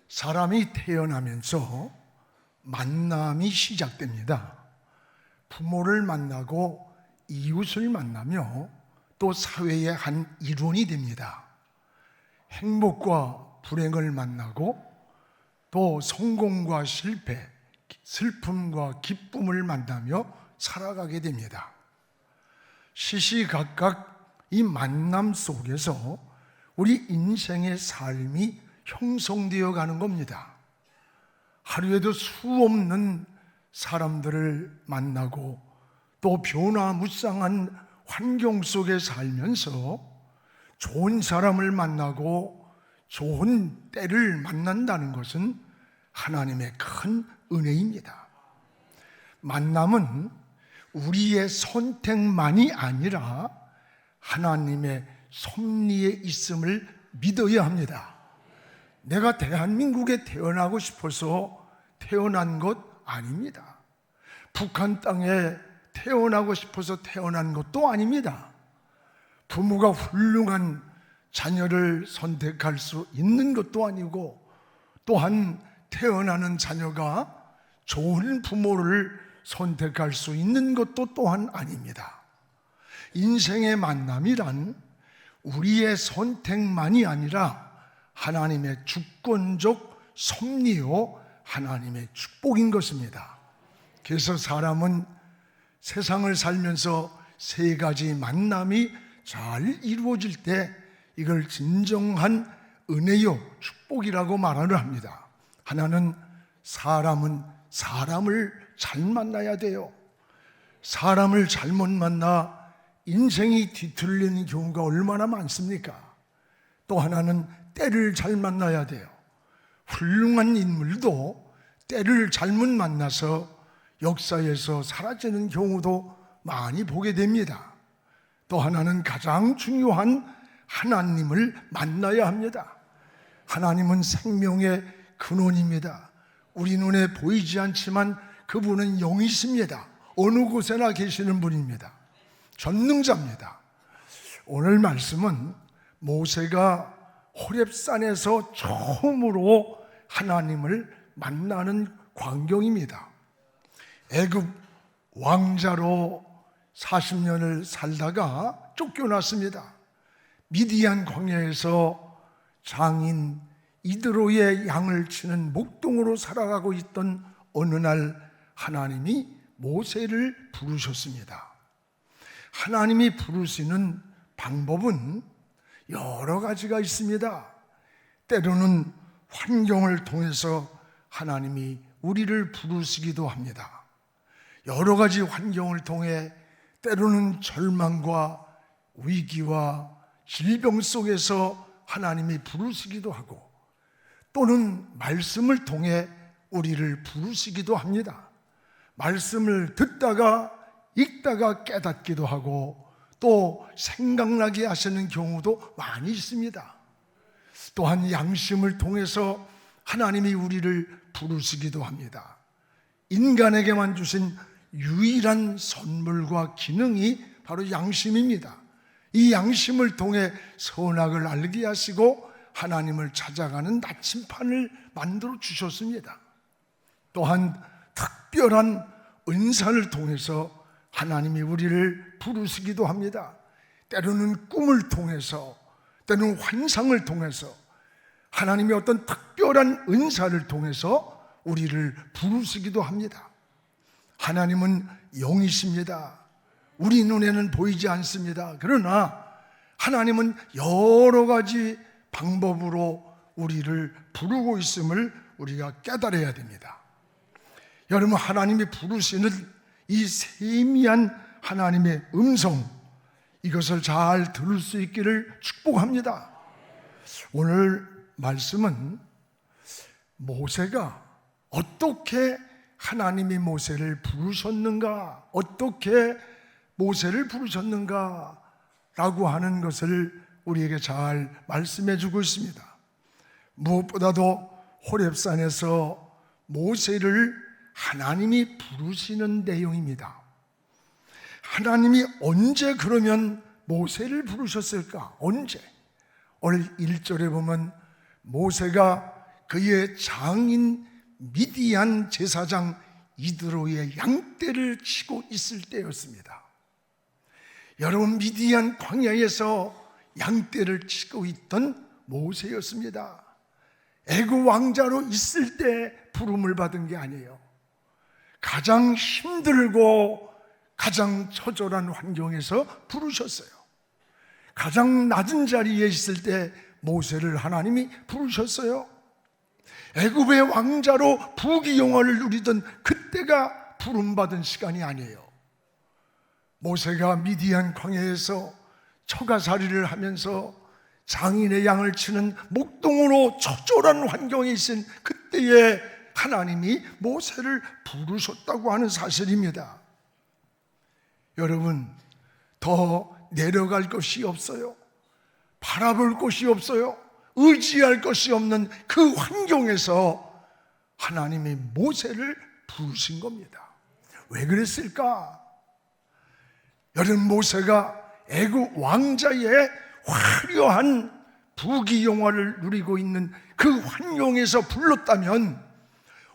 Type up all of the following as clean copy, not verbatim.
사람이 태어나면서 만남이 시작됩니다. 부모를 만나고 이웃을 만나며 또 사회의 한 일원이 됩니다. 행복과 불행을 만나고 또 성공과 실패, 슬픔과 기쁨을 만나며 살아가게 됩니다. 시시각각 이 만남 속에서 우리 인생의 삶이 형성되어 가는 겁니다. 하루에도 수없는 사람들을 만나고 또 변화무쌍한 환경 속에 살면서 좋은 사람을 만나고 좋은 때를 만난다는 것은 하나님의 큰 은혜입니다. 만남은 우리의 선택만이 아니라 하나님의 섭리에 있음을 믿어야 합니다. 내가 대한민국에 태어나고 싶어서 태어난 것 아닙니다. 북한 땅에 태어나고 싶어서 태어난 것도 아닙니다. 부모가 훌륭한 자녀를 선택할 수 있는 것도 아니고, 또한 태어나는 자녀가 좋은 부모를 선택할 수 있는 것도 또한 아닙니다. 인생의 만남이란 우리의 선택만이 아니라 하나님의 주권적 섭리요 하나님의 축복인 것입니다. 그래서 사람은 세상을 살면서 세 가지 만남이 잘 이루어질 때 이걸 진정한 은혜요 축복이라고 말을 합니다. 하나는 사람은 사람을 잘 만나야 돼요. 사람을 잘못 만나 인생이 뒤틀리는 경우가 얼마나 많습니까? 또 하나는 때를 잘 만나야 돼요. 훌륭한 인물도 때를 잘못 만나서 역사에서 사라지는 경우도 많이 보게 됩니다. 또 하나는 가장 중요한 하나님을 만나야 합니다. 하나님은 생명의 근원입니다. 우리 눈에 보이지 않지만 그분은 영이십니다. 어느 곳에나 계시는 분입니다. 전능자입니다. 오늘 말씀은 모세가 호렙산에서 처음으로 하나님을 만나는 광경입니다. 애굽 왕자로 40년을 살다가 쫓겨났습니다. 미디안 광야에서 장인 이드로의 양을 치는 목동으로 살아가고 있던 어느 날 하나님이 모세를 부르셨습니다. 하나님이 부르시는 방법은 여러 가지가 있습니다. 때로는 환경을 통해서 하나님이 우리를 부르시기도 합니다. 여러 가지 환경을 통해 때로는 절망과 위기와 질병 속에서 하나님이 부르시기도 하고, 또는 말씀을 통해 우리를 부르시기도 합니다. 말씀을 듣다가 읽다가 깨닫기도 하고 또 생각나게 하시는 경우도 많이 있습니다. 또한 양심을 통해서 하나님이 우리를 부르시기도 합니다. 인간에게만 주신 유일한 선물과 기능이 바로 양심입니다. 이 양심을 통해 선악을 알게 하시고 하나님을 찾아가는 나침판을 만들어 주셨습니다. 또한 특별한 은사를 통해서 하나님이 우리를 부르시기도 합니다. 때로는 꿈을 통해서, 때로는 환상을 통해서, 하나님의 어떤 특별한 은사를 통해서 우리를 부르시기도 합니다. 하나님은 영이십니다. 우리 눈에는 보이지 않습니다. 그러나 하나님은 여러 가지 방법으로 우리를 부르고 있음을 우리가 깨달아야 됩니다. 여러분, 하나님이 부르시는 이 세미한 하나님의 음성, 이것을 잘 들을 수 있기를 축복합니다. 오늘 말씀은 모세가 어떻게 하나님이 모세를 부르셨는가, 어떻게 모세를 부르셨는가 라고 하는 것을 우리에게 잘 말씀해 주고 있습니다. 무엇보다도 호렙산에서 모세를 하나님이 부르시는 내용입니다. 하나님이 언제 그러면 모세를 부르셨을까? 언제? 오늘 1절에 보면 모세가 그의 장인 미디안 제사장 이드로의 양떼를 치고 있을 때였습니다. 여러분, 미디안 광야에서 양떼를 치고 있던 모세였습니다. 애굽 왕자로 있을 때 부름을 받은 게 아니에요. 가장 힘들고 가장 처절한 환경에서 부르셨어요. 가장 낮은 자리에 있을 때 모세를 하나님이 부르셨어요. 애굽의 왕자로 부귀영화를 누리던 그때가 부름받은 시간이 아니에요. 모세가 미디안 광야에서 처가살이를 하면서 장인의 양을 치는 목동으로 처절한 환경에 있은 그때에 하나님이 모세를 부르셨다고 하는 사실입니다. 여러분, 더 내려갈 것이 없어요. 바라볼 곳이 없어요. 의지할 것이 없는 그 환경에서 하나님이 모세를 부르신 겁니다. 왜 그랬을까? 여러분, 모세가 애굽 왕자의 화려한 부귀영화를 누리고 있는 그 환경에서 불렀다면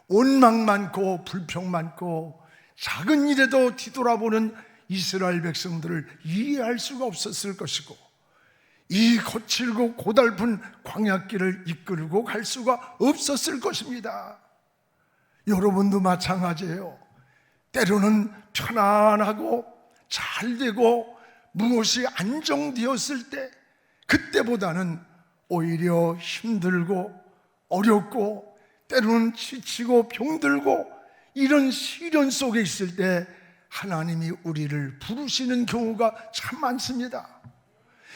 원망 많고 불평 많고 작은 일에도 뒤돌아보는 이스라엘 백성들을 이해할 수가 없었을 것이고, 이 거칠고 고달픈 광야길을 이끌고 갈 수가 없었을 것입니다. 여러분도 마찬가지예요. 때로는 편안하고 잘 되고 무엇이 안정되었을 때, 그때보다는 오히려 힘들고 어렵고 때로는 지치고 병들고 이런 시련 속에 있을 때 하나님이 우리를 부르시는 경우가 참 많습니다.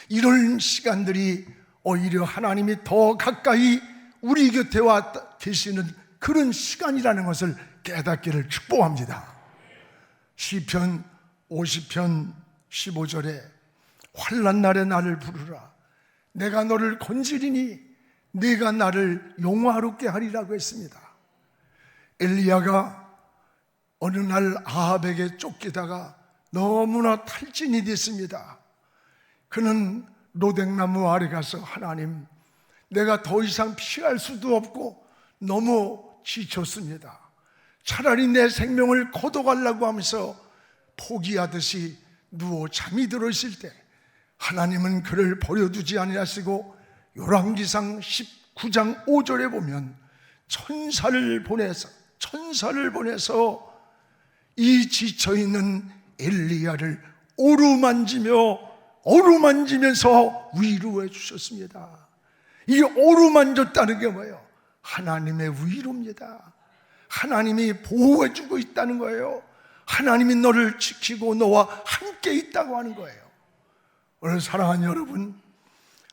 이런 시간들이 오히려 하나님이 더 가까이 우리 곁에 와 계시는 그런 시간이라는 것을 깨닫기를 축복합니다. 시편 50편 15절에 환난 날에 나를 부르라. 내가 너를 건지리니 네가 나를 용화롭게 하리라고 했습니다. 엘리야가 어느 날 아합에게 쫓기다가 너무나 탈진이 됐습니다. 그는 로댕나무 아래 가서 하나님, 내가 더 이상 피할 수도 없고 너무 지쳤습니다. 차라리 내 생명을 거둬가려고 하면서 포기하듯이 누워 잠이 들어 있을 때 하나님은 그를 버려두지 아니하시고 열왕기상 19장 5절에 보면 천사를 보내서 이 지쳐있는 엘리야를 어루만지면서 위로해 주셨습니다. 이 어루만졌다는 게 뭐예요? 하나님의 위로입니다. 하나님이 보호해 주고 있다는 거예요. 하나님이 너를 지키고 너와 함께 있다고 하는 거예요. 오늘 사랑하는 여러분,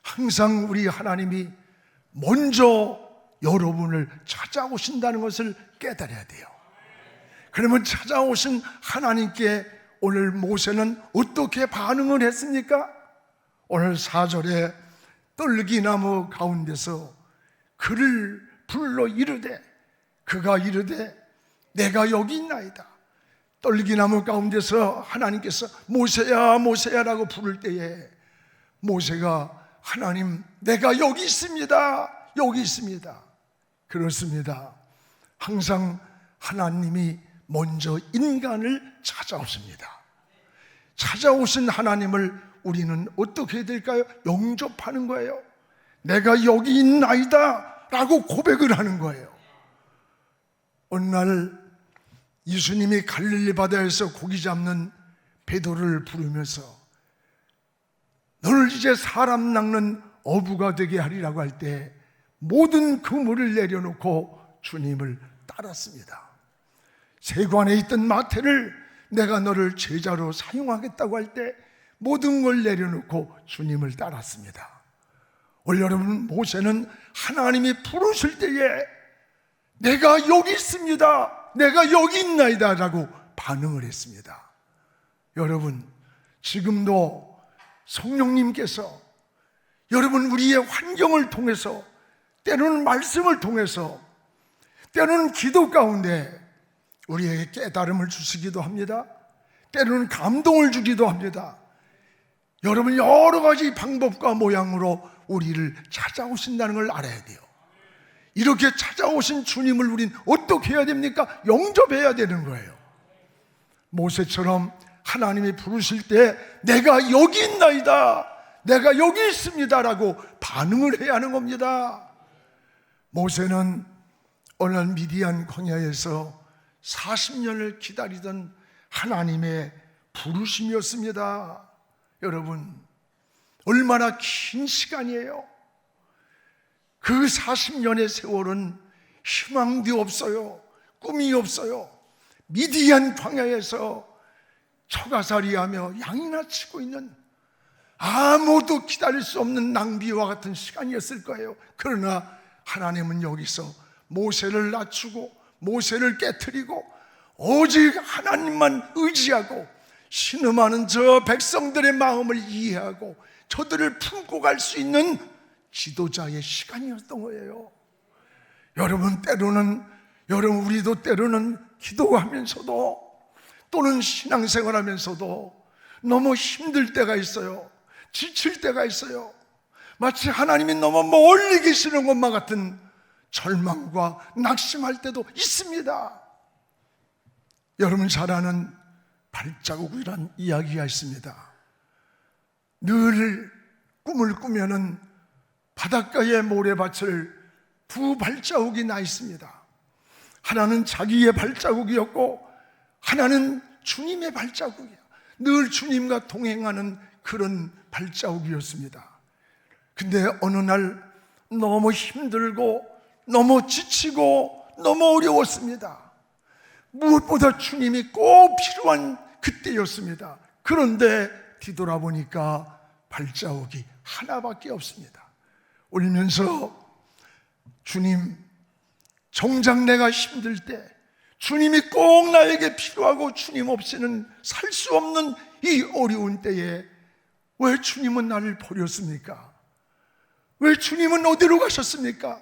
항상 우리 하나님이 먼저 여러분을 찾아오신다는 것을 깨달아야 돼요. 그러면 찾아오신 하나님께 오늘 모세는 어떻게 반응을 했습니까? 오늘 4절에 떨기나무 가운데서 그를 불러 이르되, 그가 이르되 내가 여기 있나이다. 떨기나무 가운데서 하나님께서 모세야 모세야라고 부를 때에 모세가 하나님, 내가 여기 있습니다. 여기 있습니다. 그렇습니다. 항상 하나님이 먼저 인간을 찾아오십니다. 찾아오신 하나님을 우리는 어떻게 해야 될까요? 영접하는 거예요. 내가 여기 있나이다 라고 고백을 하는 거예요. 어느 날 예수님이 갈릴리 바다에서 고기 잡는 베드로를 부르면서 너를 이제 사람 낚는 어부가 되게 하리라고 할 때 모든 그물을 내려놓고 주님을 따랐습니다. 세관에 있던 마태를 내가 너를 제자로 사용하겠다고 할 때 모든 걸 내려놓고 주님을 따랐습니다. 오늘 여러분, 모세는 하나님이 부르실 때에 내가 여기 있습니다, 내가 여기 있나이다 라고 반응을 했습니다. 여러분, 지금도 성령님께서 여러분 우리의 환경을 통해서, 때로는 말씀을 통해서, 때로는 기도 가운데 우리에게 깨달음을 주시기도 합니다. 때로는 감동을 주기도 합니다. 여러분, 여러 가지 방법과 모양으로 우리를 찾아오신다는 걸 알아야 돼요. 이렇게 찾아오신 주님을 우린 어떻게 해야 됩니까? 영접해야 되는 거예요. 모세처럼 하나님이 부르실 때 내가 여기 있나이다, 내가 여기 있습니다 라고 반응을 해야 하는 겁니다. 모세는 어느 날 미디안 광야에서 40년을 기다리던 하나님의 부르심이었습니다. 여러분, 얼마나 긴 시간이에요. 그 40년의 세월은 희망도 없어요. 꿈이 없어요. 미디안 광야에서 처가살이하며 양이나 치고 있는, 아무도 기다릴 수 없는 낭비와 같은 시간이었을 거예요. 그러나 하나님은 여기서 모세를 낮추고 모세를 깨트리고 오직 하나님만 의지하고 신음하는 저 백성들의 마음을 이해하고 저들을 품고 갈 수 있는 지도자의 시간이었던 거예요. 여러분, 우리도 때로는 기도하면서도 또는 신앙생활하면서도 너무 힘들 때가 있어요. 지칠 때가 있어요. 마치 하나님이 너무 멀리 계시는 것만 같은 절망과 낙심할 때도 있습니다. 여러분 잘 아는 발자국이란 이야기가 있습니다. 늘 꿈을 꾸면은 바닷가에 모래밭을 두 발자국이 나 있습니다. 하나는 자기의 발자국이었고 하나는 주님의 발자국이에요. 늘 주님과 동행하는 그런 발자국이었습니다. 근데 어느 날 너무 힘들고 너무 지치고 너무 어려웠습니다. 무엇보다 주님이 꼭 필요한 그때였습니다. 그런데 뒤돌아보니까 발자국이 하나밖에 없습니다. 울면서, 주님, 정작 내가 힘들 때, 주님이 꼭 나에게 필요하고 주님 없이는 살 수 없는 이 어려운 때에 왜 주님은 나를 버렸습니까? 왜 주님은 어디로 가셨습니까?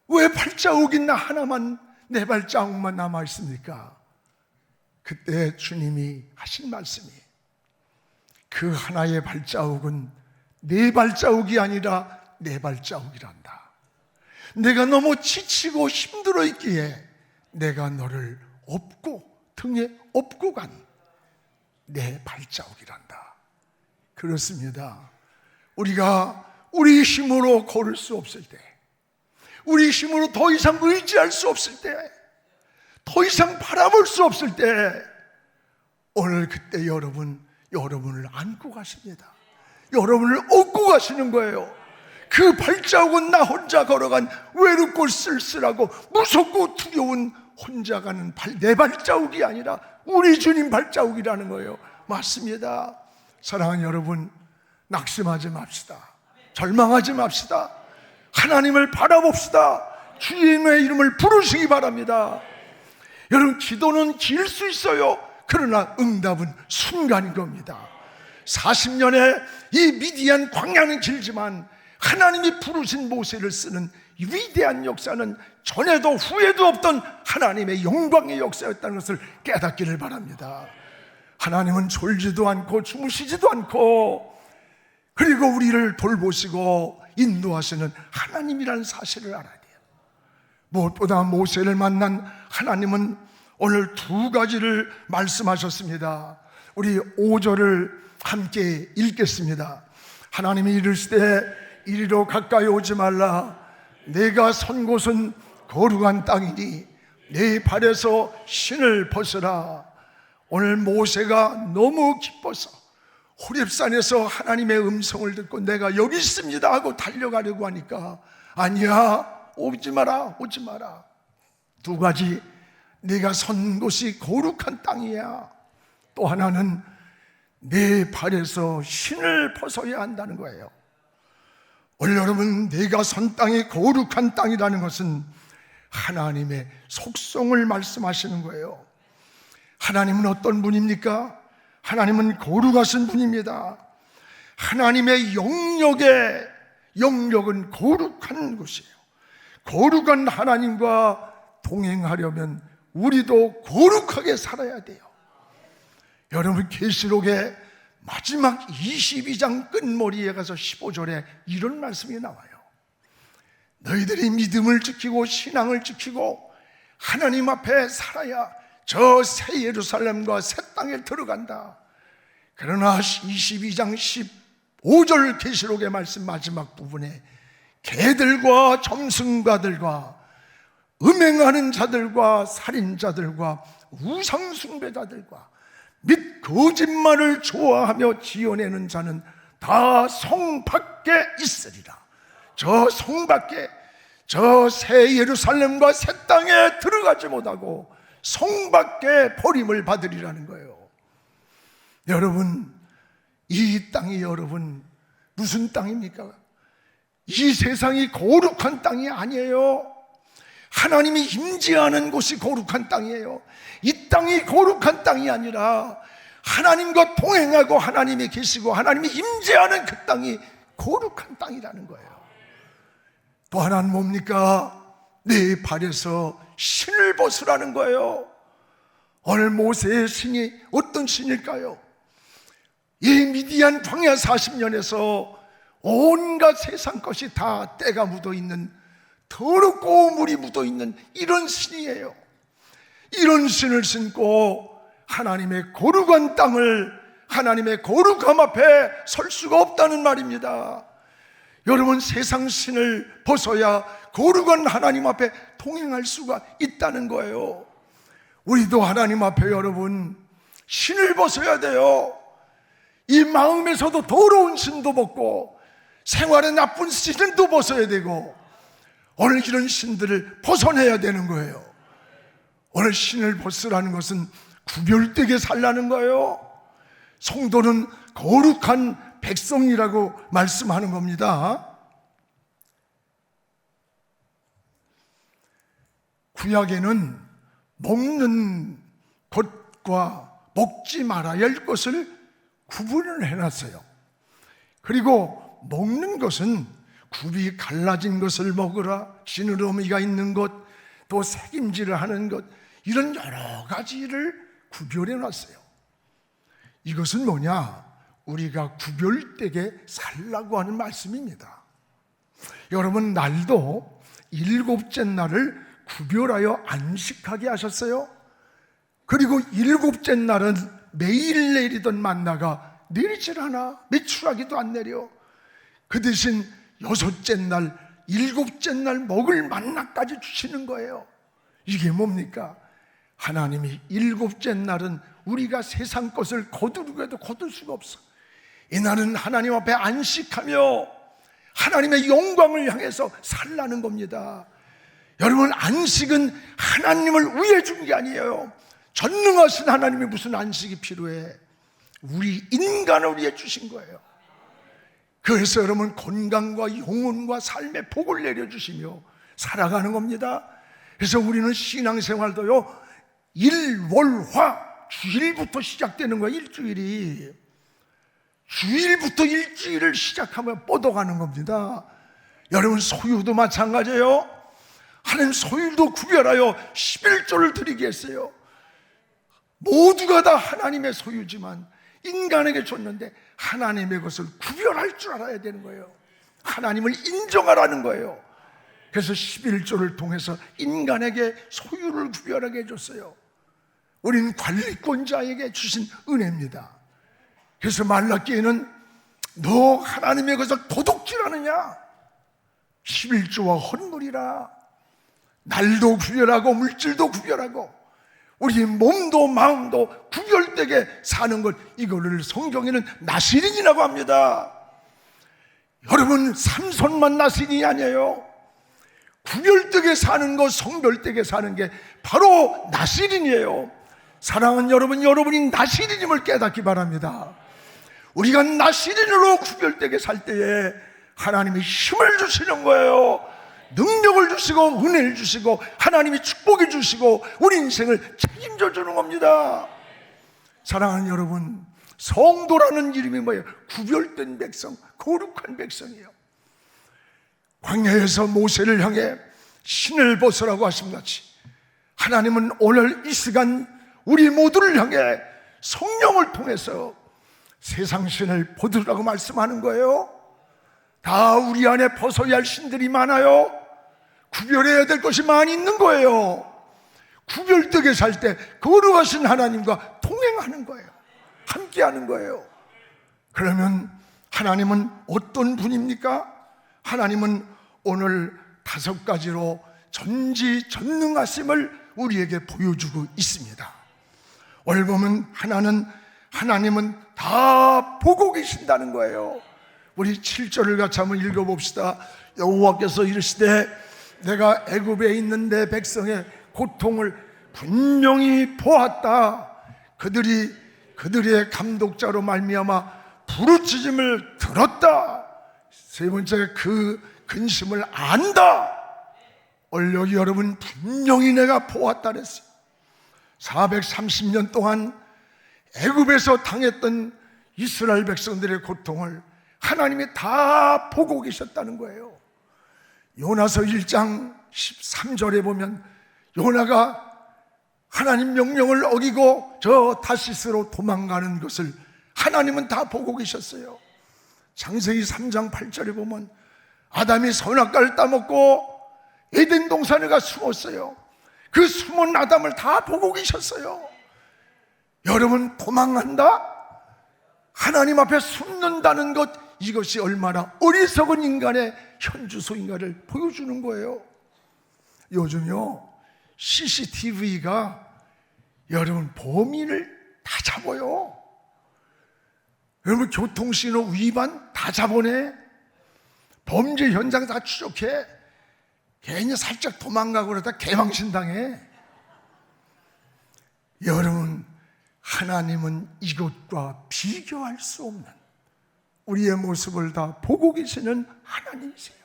왜 발자국이 나 하나만, 내 발자국만 남아 있습니까? 그때 주님이 하신 말씀이, 그 하나의 발자국은 네 발자국이 아니라 내 발자국이란다. 내가 너무 지치고 힘들어 있기에 내가 너를 업고 등에 업고 간 내 발자국이란다. 그렇습니다. 우리가 우리 힘으로 걸을 수 없을 때, 우리 힘으로 더 이상 의지할 수 없을 때, 더 이상 바라볼 수 없을 때, 오늘 그때 여러분을 안고 가십니다. 여러분을 업고 가시는 거예요. 그 발자국은 나 혼자 걸어간 외롭고 쓸쓸하고 무섭고 두려운 혼자 가는 내 발자국이 아니라 우리 주님 발자국이라는 거예요. 맞습니다. 사랑하는 여러분, 낙심하지 맙시다. 절망하지 맙시다. 하나님을 바라봅시다. 주님의 이름을 부르시기 바랍니다. 여러분, 기도는 길 수 있어요. 그러나 응답은 순간인 겁니다. 40년의 이 미디안 광야는 길지만 하나님이 부르신 모세를 쓰는 위대한 역사는 전에도 후에도 없던 하나님의 영광의 역사였다는 것을 깨닫기를 바랍니다. 하나님은 졸지도 않고 주무시지도 않고, 그리고 우리를 돌보시고 인도하시는 하나님이라는 사실을 알아야 돼요. 무엇보다 모세를 만난 하나님은 오늘 두 가지를 말씀하셨습니다. 우리 5절을 함께 읽겠습니다. 하나님이 이르시되 이리로 가까이 오지 말라. 내가 선 곳은 거룩한 땅이니 내 발에서 신을 벗으라. 오늘 모세가 너무 기뻐서 호렙산에서 하나님의 음성을 듣고 내가 여기 있습니다 하고 달려가려고 하니까, 아니야, 오지 마라, 오지 마라. 두 가지, 네가 선 곳이 거룩한 땅이야. 또 하나는 내 발에서 신을 벗어야 한다는 거예요. 오늘 여러분, 내가 선 땅이 거룩한 땅이라는 것은 하나님의 속성을 말씀하시는 거예요. 하나님은 어떤 분입니까? 하나님은 거룩하신 분입니다. 하나님의 영역은 거룩한 것이에요. 거룩한 하나님과 동행하려면 우리도 거룩하게 살아야 돼요. 여러분, 계시록의 마지막 22장 끝머리에 가서 15절에 이런 말씀이 나와요. 너희들이 믿음을 지키고 신앙을 지키고 하나님 앞에 살아야 저 새 예루살렘과 새 땅에 들어간다. 그러나 22장 15절 계시록의 말씀 마지막 부분에 개들과 점승가들과 음행하는 자들과 살인자들과 우상숭배자들과 및 거짓말을 좋아하며 지어내는 자는 다 성 밖에 있으리라. 저 성 밖에, 저 새 예루살렘과 새 땅에 들어가지 못하고 성 밖에 버림을 받으리라는 거예요. 여러분, 이 땅이 여러분 무슨 땅입니까? 이 세상이 거룩한 땅이 아니에요. 하나님이 임재하는 곳이 거룩한 땅이에요. 이 땅이 거룩한 땅이 아니라 하나님과 동행하고 하나님이 계시고 하나님이 임재하는 그 땅이 거룩한 땅이라는 거예요. 또 하나는 뭡니까? 내 발에서 신을 벗으라는 거예요. 오늘 모세의 신이 어떤 신일까요? 이 미디안 광야 40년에서 온갖 세상 것이 다 때가 묻어있는, 더럽고 물이 묻어있는 이런 신이에요. 이런 신을 신고 하나님의 거룩한 땅을, 하나님의 거룩함 앞에 설 수가 없다는 말입니다. 여러분, 세상 신을 벗어야 거룩한 하나님 앞에 동행할 수가 있다는 거예요. 우리도 하나님 앞에 여러분 신을 벗어야 돼요. 이 마음에서도 더러운 신도 벗고 생활에 나쁜 신도 벗어야 되고 오늘 이런 신들을 벗어내야 되는 거예요. 오늘 신을 벗으라는 것은 구별되게 살라는 거예요. 성도는 거룩한 백성이라고 말씀하는 겁니다. 구약에는 먹는 것과 먹지 말아야 할 것을 구분을 해놨어요. 그리고 먹는 것은 굽이 갈라진 것을 먹으라, 지느러미가 있는 것, 또 새김질을 하는 것, 이런 여러 가지를 구별해 놨어요. 이것은 뭐냐? 우리가 구별되게 살라고 하는 말씀입니다. 여러분, 날도 일곱째 날을 구별하여 안식하게 하셨어요. 그리고 일곱째 날은 매일 내리던 만나가 내리질 않아. 메추라기도 안 내려. 그 대신 여섯째 날, 일곱째 날 먹을 만나까지 주시는 거예요. 이게 뭡니까? 하나님이 일곱째 날은 우리가 세상 것을 거두려고 해도 거둘 수가 없어. 이날은 하나님 앞에 안식하며 하나님의 영광을 향해서 살라는 겁니다. 여러분, 안식은 하나님을 위해 준 게 아니에요. 전능하신 하나님이 무슨 안식이 필요해? 우리 인간을 위해 주신 거예요. 그래서 여러분, 건강과 영혼과 삶의 복을 내려주시며 살아가는 겁니다. 그래서 우리는 신앙생활도요, 일월화 주일부터 시작되는 거예요. 일주일이 주일부터 일주일을 시작하면 뻗어가는 겁니다. 여러분, 소유도 마찬가지예요. 하나님 소유도 구별하여 11조를 드리게 했어요. 모두가 다 하나님의 소유지만 인간에게 줬는데 하나님의 것을 구별할 줄 알아야 되는 거예요. 하나님을 인정하라는 거예요. 그래서 11조를 통해서 인간에게 소유를 구별하게 해줬어요. 우리는 관리권자에게 주신 은혜입니다. 그래서 말라기에는 너 하나님의 것을 도둑질하느냐? 11조와 헌물이라. 날도 구별하고 물질도 구별하고 우리 몸도 마음도 구별되게 사는 것, 이거를 성경에는 나실인이라고 합니다. 여러분, 삼손만 나실인이 아니에요. 구별되게 사는 것, 성별되게 사는 게 바로 나실인이에요. 사랑하는 여러분, 여러분이 나실인임을 깨닫기 바랍니다. 우리가 나실인으로 구별되게 살 때에 하나님이 힘을 주시는 거예요. 능력을 주시고 은혜를 주시고 하나님이 축복해 주시고 우리 인생을 책임져 주는 겁니다. 사랑하는 여러분, 성도라는 이름이 뭐예요? 구별된 백성, 거룩한 백성이에요. 광야에서 모세를 향해 신을 벗으라고 하신 같이 하나님은 오늘 이 시간 우리 모두를 향해 성령을 통해서 세상 신을 벗으라고 말씀하는 거예요. 다 우리 안에 벗어야 할 신들이 많아요. 구별해야 될 것이 많이 있는 거예요. 구별되게 살 때 거룩하신 하나님과 동행하는 거예요. 함께하는 거예요. 그러면 하나님은 어떤 분입니까? 하나님은 오늘 5가지로 전지전능하심을 우리에게 보여주고 있습니다. 오늘 보면 하나님은 다 보고 계신다는 거예요. 우리 7절을 같이 한번 읽어봅시다. 여호와께서 이르시되 내가 애굽에 있는 내 백성의 고통을 분명히 보았다. 그들의 감독자로 말미암아 부르짖음을 들었다. 세 번째, 그 근심을 안다. 오늘 여기 여러분 분명히 내가 보았다 그랬어요. 430년 동안 애굽에서 당했던 이스라엘 백성들의 고통을 하나님이 다 보고 계셨다는 거예요. 요나서 1장 13절에 보면 요나가 하나님 명령을 어기고 저 다시스로 도망가는 것을 하나님은 다 보고 계셨어요. 창세기 3장 8절에 보면 아담이 선악과를 따먹고 에덴 동산에 가 숨었어요. 그 숨은 아담을 다 보고 계셨어요. 여러분, 도망간다? 하나님 앞에 숨는다는 것, 이것이 얼마나 어리석은 인간의 현주소인가를 보여주는 거예요. 요즘요 CCTV가 여러분 범인을 다 잡아요. 여러분 교통신호 위반 다 잡아내. 범죄 현장 다 추적해. 괜히 살짝 도망가고 그러다 개망신당해. 여러분, 하나님은 이것과 비교할 수 없는 우리의 모습을 다 보고 계시는 하나님이세요.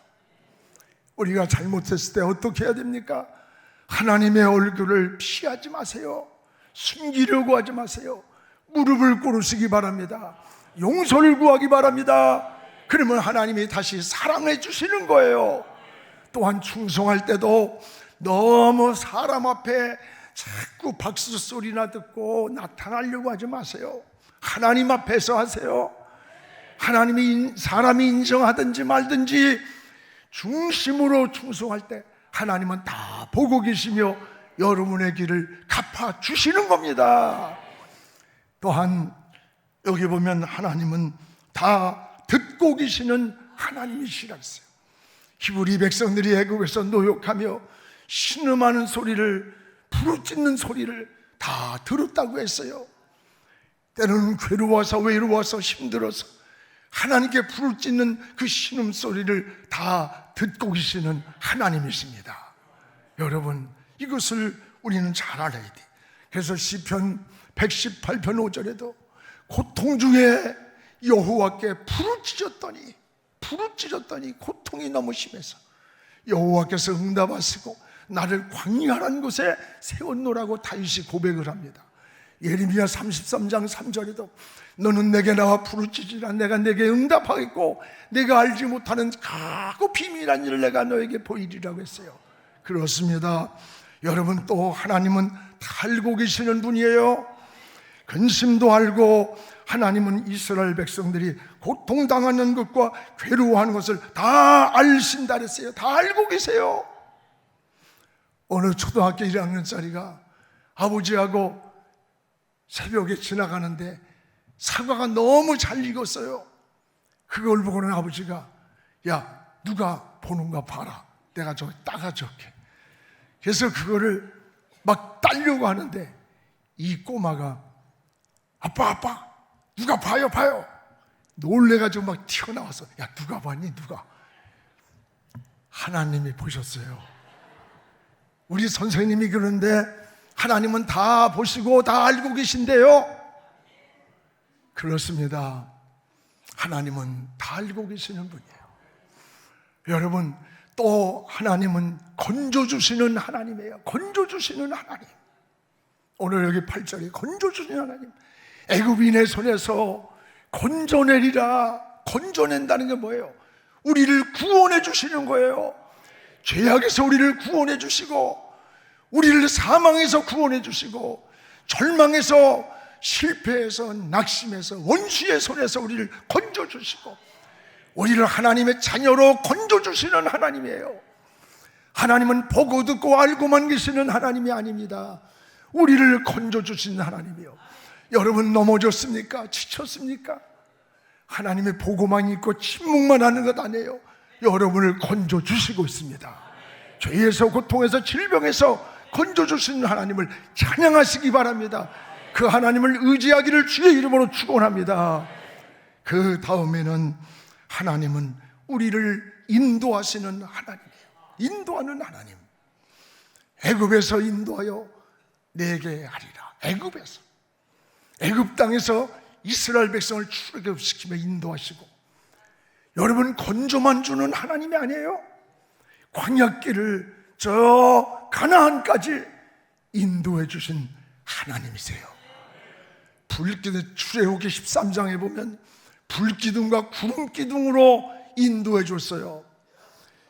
우리가 잘못했을 때 어떻게 해야 됩니까? 하나님의 얼굴을 피하지 마세요. 숨기려고 하지 마세요. 무릎을 꿇으시기 바랍니다. 용서를 구하기 바랍니다. 그러면 하나님이 다시 사랑해 주시는 거예요. 또한 충성할 때도 너무 사람 앞에 자꾸 박수 소리나 듣고 나타나려고 하지 마세요. 하나님 앞에서 하세요. 사람이 인정하든지 말든지 중심으로 충성할 때 하나님은 다 보고 계시며 여러분의 길을 갚아주시는 겁니다. 또한 여기 보면 하나님은 다 듣고 계시는 하나님이시라 했어요. 히브리 백성들이 애굽에서 노역하며 신음하는 소리를, 부르짖는 소리를 다 들었다고 했어요. 때로는 괴로워서 외로워서 힘들어서 하나님께 부르짖는 그 신음소리를 다 듣고 계시는 하나님이십니다. 여러분, 이것을 우리는 잘 알아야 돼. 그래서 시편 118편 5절에도 고통 중에 여호와께 부르짖었더니 고통이 너무 심해서 여호와께서 응답하시고 나를 광야한 곳에 세웠노라고 다윗이 고백을 합니다. 예레미야 33장 3절에도 너는 내게 나와 부르짖으라 내가 내게 응답하겠고 내가 알지 못하는 가고 비밀한 일을 내가 너에게 보이리라고 했어요. 그렇습니다. 여러분, 또 하나님은 다 알고 계시는 분이에요. 근심도 알고 하나님은 이스라엘 백성들이 고통당하는 것과 괴로워하는 것을 다 알신다 그랬어요. 다 알고 계세요. 어느 초등학교 1학년짜리가 아버지하고 새벽에 지나가는데 사과가 너무 잘 익었어요. 그걸 보고는 아버지가 야, 누가 보는가 봐라. 내가 저기 따가줄게. 그래서 그거를 막 따려고 하는데 이 꼬마가 아빠 누가 봐요 놀래가지고 막 튀어나와서 야, 누가 봤니? 누가? 하나님이 보셨어요. 우리 선생님이 그러는데 하나님은 다 보시고 다 알고 계신데요. 그렇습니다. 하나님은 다 알고 계시는 분이에요. 여러분, 또 하나님은 건져주시는 하나님이에요. 건져주시는 하나님. 오늘 여기 8절에 건져주시는 하나님. 애굽인의 손에서 건져내리라. 건져낸다는 게 뭐예요? 우리를 구원해 주시는 거예요. 죄악에서 우리를 구원해 주시고, 우리를 사망에서 구원해 주시고, 절망에서, 실패에서, 낙심에서, 원수의 손에서 우리를 건져 주시고, 우리를 하나님의 자녀로 건져 주시는 하나님이에요. 하나님은 보고 듣고 알고만 계시는 하나님이 아닙니다. 우리를 건져주신 하나님이요. 여러분 넘어졌습니까? 지쳤습니까? 하나님의 보고만 있고 침묵만 하는 것 아니에요. 여러분을 건져주시고 있습니다. 죄에서, 고통에서, 질병에서 건져주시는 하나님을 찬양하시기 바랍니다. 그 하나님을 의지하기를 주의 이름으로 축원합니다. 그 다음에는 하나님은 우리를 인도하시는 하나님이에요. 인도하는 하나님. 애굽에서 인도하여 내게 하리라. 애굽에서, 애굽 땅에서 이스라엘 백성을 출애굽시키며 인도하시고, 여러분 건조만 주는 하나님이 아니에요. 광야길을 저 가나안까지 인도해 주신 하나님이세요. 불기둥, 출애굽기 13장에 보면 불기둥과 구름기둥으로 인도해 줬어요.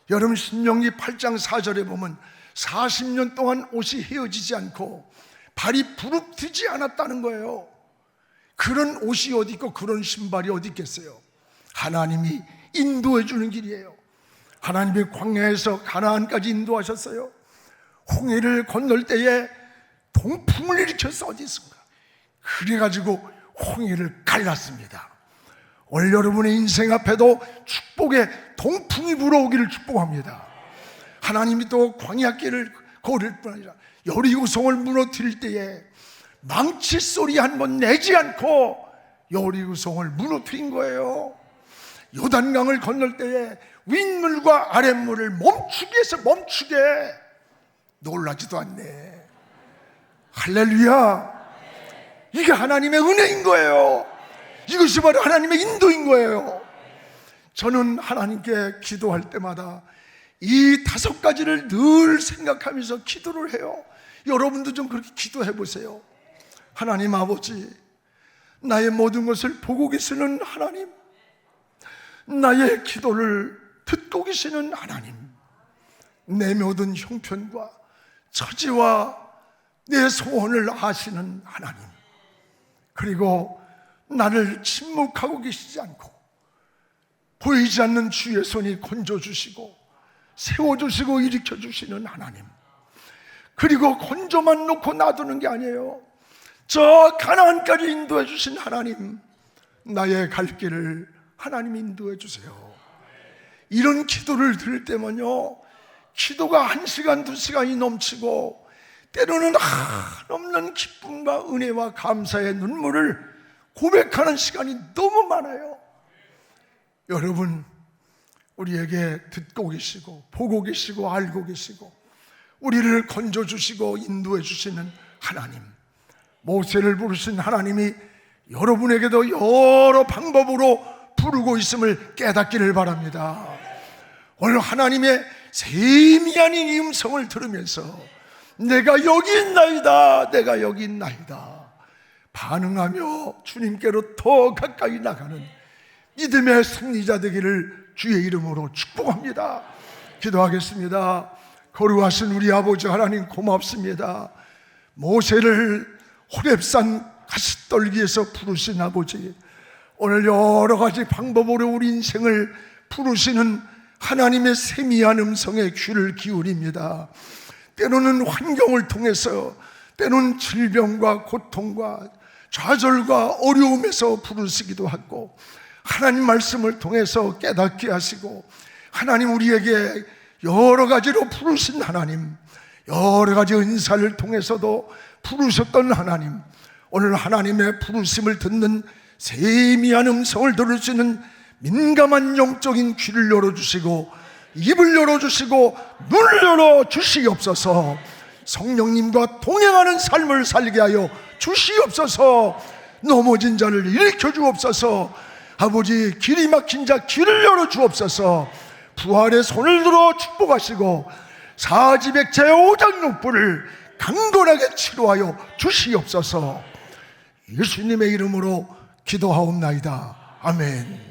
여러분 신명기 8장 4절에 보면 40년 동안 옷이 헤어지지 않고 발이 부릅뜨지 않았다는 거예요. 그런 옷이 어디 있고 그런 신발이 어디 있겠어요? 하나님이 인도해 주는 길이에요. 하나님의 광야에서 가나안까지 인도하셨어요. 홍해를 건널 때에 동풍을 일으켜서 어디 있습니까? 그래가지고 홍해를 갈랐습니다. 오늘 여러분의 인생 앞에도 축복의 동풍이 불어오기를 축복합니다. 하나님이 또 광야길을 걸을 뿐 아니라 여리고성을 무너뜨릴 때에 망치 소리 한 번 내지 않고 여리고성을 무너뜨린 거예요. 요단강을 건널 때에 윗물과 아랫물을 멈추게 해서 멈추게. 놀라지도 않네. 할렐루야. 이게 하나님의 은혜인 거예요. 이것이 바로 하나님의 인도인 거예요. 저는 하나님께 기도할 때마다 이 5가지를 늘 생각하면서 기도를 해요. 여러분도 좀 그렇게 기도해 보세요. 하나님 아버지, 나의 모든 것을 보고 계시는 하나님, 나의 기도를 듣고 계시는 하나님, 내 모든 형편과 처지와 내 소원을 아시는 하나님, 그리고 나를 침묵하고 계시지 않고 보이지 않는 주의 손이 건져주시고 세워주시고 일으켜주시는 하나님, 그리고 건져만 놓고 놔두는 게 아니에요. 저 가나안까지 인도해 주신 하나님, 나의 갈 길을 하나님 인도해 주세요. 이런 기도를 들을 때면요, 기도가 1시간, 2시간이 넘치고 때로는 한없는 기쁨과 은혜와 감사의 눈물을 고백하는 시간이 너무 많아요. 여러분, 우리에게 듣고 계시고 보고 계시고 알고 계시고 우리를 건져주시고 인도해 주시는 하나님, 모세를 부르신 하나님이 여러분에게도 여러 방법으로 부르고 있음을 깨닫기를 바랍니다. 오늘 하나님의 세미한 이 음성을 들으면서 내가 여기 있나이다, 내가 여기 있나이다 반응하며 주님께로 더 가까이 나가는 믿음의 승리자 되기를 주의 이름으로 축복합니다. 기도하겠습니다. 거룩하신 우리 아버지 하나님, 고맙습니다. 모세를 호렙산 가시떨기에서 부르신 아버지, 오늘 여러 가지 방법으로 우리 인생을 부르시는 하나님의 세미한 음성에 귀를 기울입니다. 때로는 환경을 통해서, 때로는 질병과 고통과 좌절과 어려움에서 부르시기도 하고, 하나님 말씀을 통해서 깨닫게 하시고, 하나님 우리에게 여러 가지로 부르신 하나님, 여러 가지 은사를 통해서도 부르셨던 하나님, 오늘 하나님의 부르심을 듣는 세미한 음성을 들을 수 있는 민감한 영적인 귀를 열어주시고 입을 열어주시고 눈을 열어주시옵소서. 성령님과 동행하는 삶을 살게 하여 주시옵소서. 넘어진 자를 일으켜 주옵소서. 아버지, 길이 막힌 자 길을 열어주옵소서. 부활의 손을 들어 축복하시고 사지백 제5장육부를 강건하게 치료하여 주시옵소서. 예수님의 이름으로 기도하옵나이다. 아멘.